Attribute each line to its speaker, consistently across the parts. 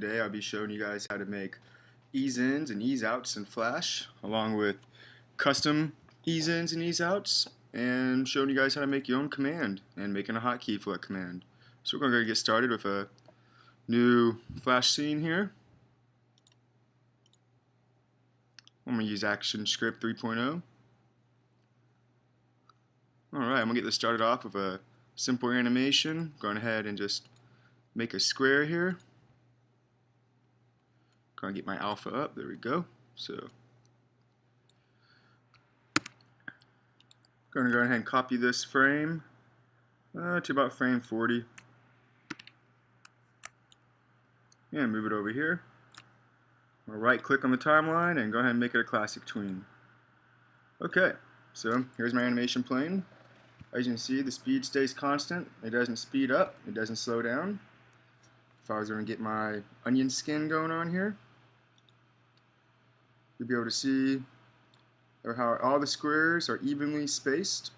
Speaker 1: Today I'll be showing you guys how to make ease ins and ease outs in Flash, along with custom ease ins and ease outs, and showing you guys how to make your own command and making a hotkey for that command. So we're going to get started with a new Flash scene here. I'm going to use ActionScript 3.0. Alright, I'm going to get this started off with a simple animation. Going ahead and just make a square here. Going to get my alpha up. There we go. So, going to go ahead and copy this frame to about frame 40. And move it over here. I'll right click on the timeline and go ahead and make it a classic tween. Okay, so here's my animation playing. As you can see, the speed stays constant. It doesn't speed up. It doesn't slow down. If I was going to get my onion skin going on here, you'll be able to see how all the squares are evenly spaced.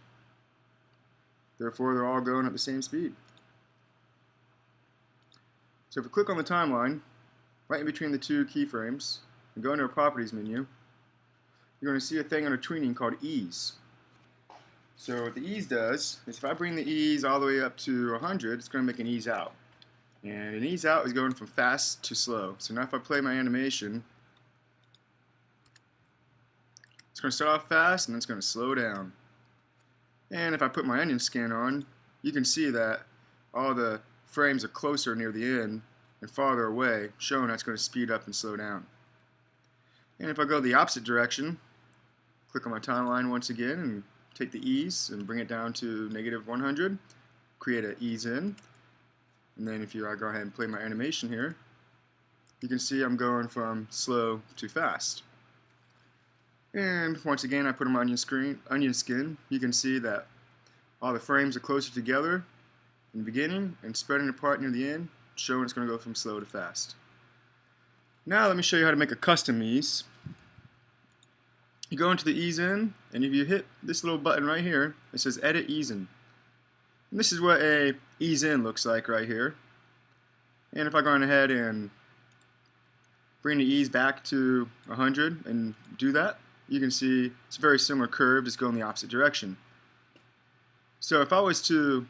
Speaker 1: Therefore, they're all going at the same speed. So if we click on the timeline, right in between the two keyframes, and go into a Properties menu, you're going to see a thing under tweening called ease. So what the ease does is if I bring the ease all the way up to 100, it's going to make an ease out. And an ease out is going from fast to slow. So now if I play my animation, it's going to start off fast and then it's going to slow down. And if I put my onion skin on, you can see that all the frames are closer near the end and farther away, showing that's going to speed up and slow down. And if I go the opposite direction, click on my timeline once again and take the ease and bring it down to -100, create an ease in, and then if I go ahead and play my animation here, you can see I'm going from slow to fast. And once again, I put on my onion skin. You can see that all the frames are closer together in the beginning and spreading apart near the end, showing it's going to go from slow to fast. Now let me show you how to make a custom ease. You go into the ease in, and if you hit this little button right here, it says Edit Ease In. And this is what a ease in looks like right here. And if I go on ahead and bring the ease back to 100 and do that, you can see it's a very similar curve, just going the opposite direction. So if I was to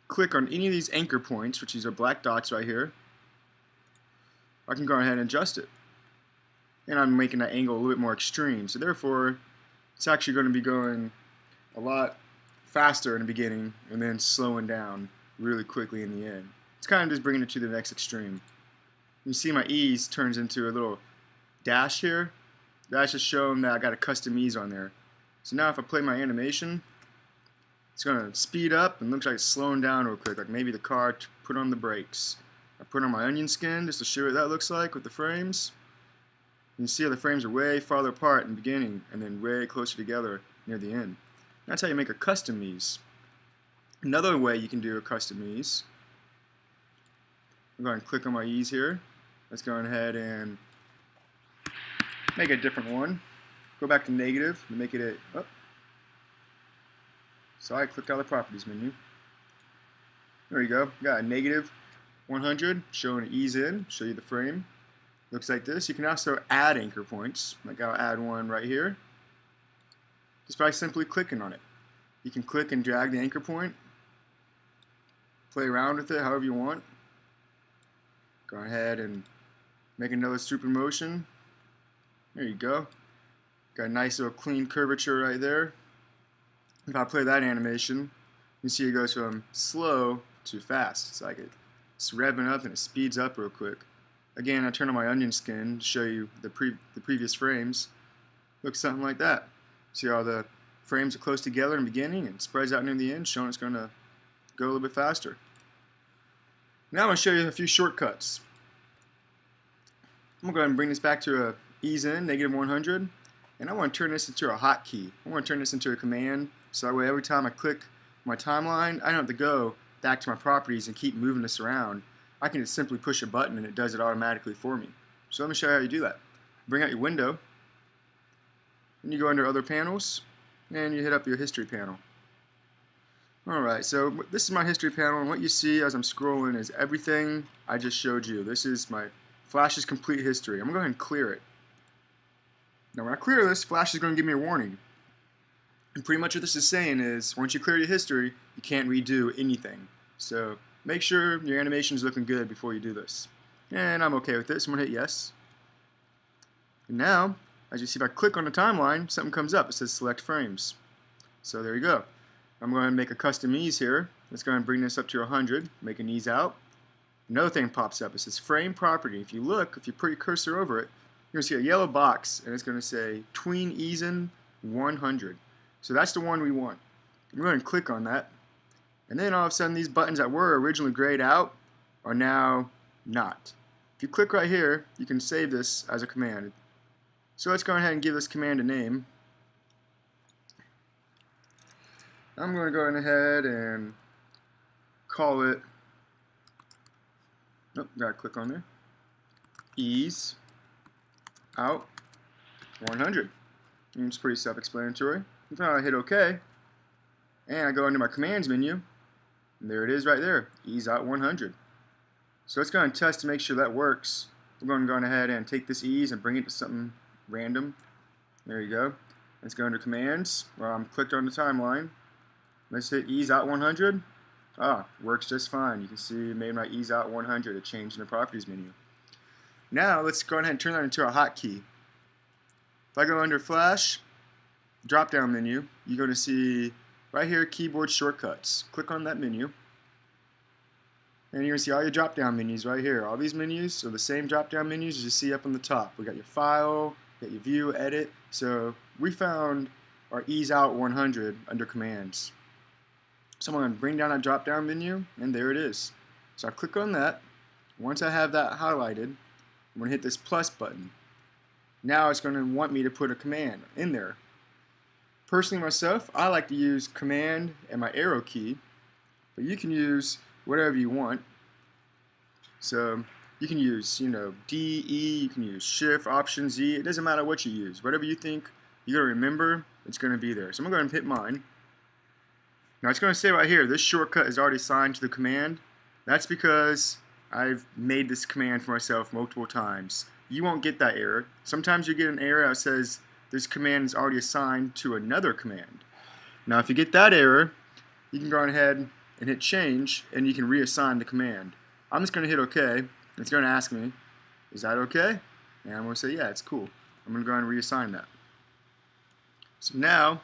Speaker 1: click on any of these anchor points, which these are black dots right here, I can go ahead and adjust it. And I'm making that angle a little bit more extreme. So therefore, it's actually going to be going a lot faster in the beginning and then slowing down really quickly in the end. It's kind of just bringing it to the next extreme. You see my ease turns into a little dash here. That's just showing that I got a custom ease on there. So now if I play my animation, it's going to speed up and looks like it's slowing down real quick, like maybe the car put on the brakes. I put on my onion skin just to show what that looks like with the frames. You can see how the frames are way farther apart in the beginning and then way closer together near the end. That's how you make a custom ease. Another way you can do a custom ease, I'm going to click on my ease here. Let's go ahead and make a different one. Go back to negative and make it a... So I clicked out the Properties menu. There you go. Got a -100 showing ease in, show you the frame. Looks like this. You can also add anchor points. Like I'll add one right here. Just by simply clicking on it. You can click and drag the anchor point. Play around with it however you want. Go ahead and make another super motion. There you go. Got a nice little clean curvature right there. If I play that animation, you can see it goes from slow to fast. It's like it's revving up and it speeds up real quick. Again, I turn on my onion skin to show you the previous frames. Looks something like that. See how the frames are close together in the beginning and spreads out near the end, showing it's going to go a little bit faster. Now I'm going to show you a few shortcuts. I'm going to go ahead and bring this back to a ease in, -100, and I want to turn this into a hotkey. I want to turn this into a command, so that way every time I click my timeline, I don't have to go back to my properties and keep moving this around. I can just simply push a button and it does it automatically for me. So let me show you how you do that. Bring out your window, and you go under Other Panels, and you hit up your History panel. Alright, so this is my history panel, and what you see as I'm scrolling is everything I just showed you. This is my Flash's complete history. I'm going to go ahead and clear it. Now when I clear this, Flash is going to give me a warning. And pretty much what this is saying is, once you clear your history, you can't redo anything. So make sure your animation is looking good before you do this. And I'm okay with this. I'm going to hit yes. And now, as you see, if I click on the timeline, something comes up. It says select frames. So there you go. I'm going to make a custom ease here. Let's go and bring this up to 100. Make an ease out. Another thing pops up. It says frame property. If you look, if you put your cursor over it, you're going to see a yellow box, and it's going to say tween easen 100. So that's the one we want. I'm going to click on that. And then all of a sudden, these buttons that were originally grayed out are now not. If you click right here, you can save this as a command. So let's go ahead and give this command a name. I'm going to go ahead and call it, nope, gotta click on there, ease out 100. And it's pretty self-explanatory. If I hit OK, and I go into my commands menu, and there it is right there, ease out 100. So let's go and test to make sure that works. We're going to go ahead and take this ease and bring it to something random. There you go. Let's go into commands. Well, I'm clicked on the timeline. Let's hit ease out 100. Works just fine. You can see it made my ease out 100. It changed in the properties menu. Now let's go ahead and turn that into a hotkey. If I go under Flash, drop down menu, you're going to see right here keyboard shortcuts. Click on that menu. And you're going to see all your drop down menus right here. All these menus are the same drop down menus as you see up on the top. We got your file, got your view, edit. So we found our ease out 100 under commands. So I'm going to bring down that drop down menu, and there it is. So I click on that. Once I have that highlighted, I'm going to hit this plus button. Now it's going to want me to put a command in there. Personally myself, I like to use command and my arrow key, but you can use whatever you want. So you can use, D, E, you can use Shift, Option, Z. It doesn't matter what you use. Whatever you think you're going to remember, it's going to be there. So I'm going to go ahead and hit mine. Now it's going to say right here, this shortcut is already assigned to the command. That's because I've made this command for myself multiple times. You won't get that error. Sometimes you get an error that says this command is already assigned to another command. Now if you get that error, you can go ahead and hit change, and you can reassign the command. I'm just going to hit OK. It's going to ask me, is that okay? And I'm going to say, yeah, it's cool. I'm going to go ahead and reassign that. So now,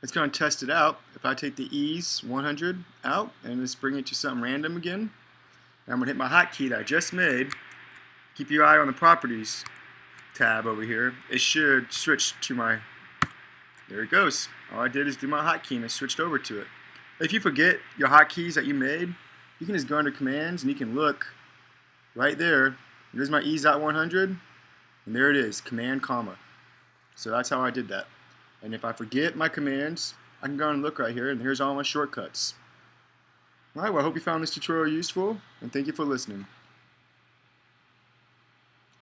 Speaker 1: let's go and test it out. If I take the ease 100 out and let's bring it to something random again, and I'm going to hit my hotkey that I just made. Keep your eye on the properties tab over here. It should switch to my, there it goes. All I did is do my hotkey and it switched over to it. If you forget your hotkeys that you made, you can just go under commands and you can look right there. There's my ease out 100, and there it is, command comma. So that's how I did that. And if I forget my commands, I can go and look right here, and here's all my shortcuts. Alright, well I hope you found this tutorial useful, and thank you for listening.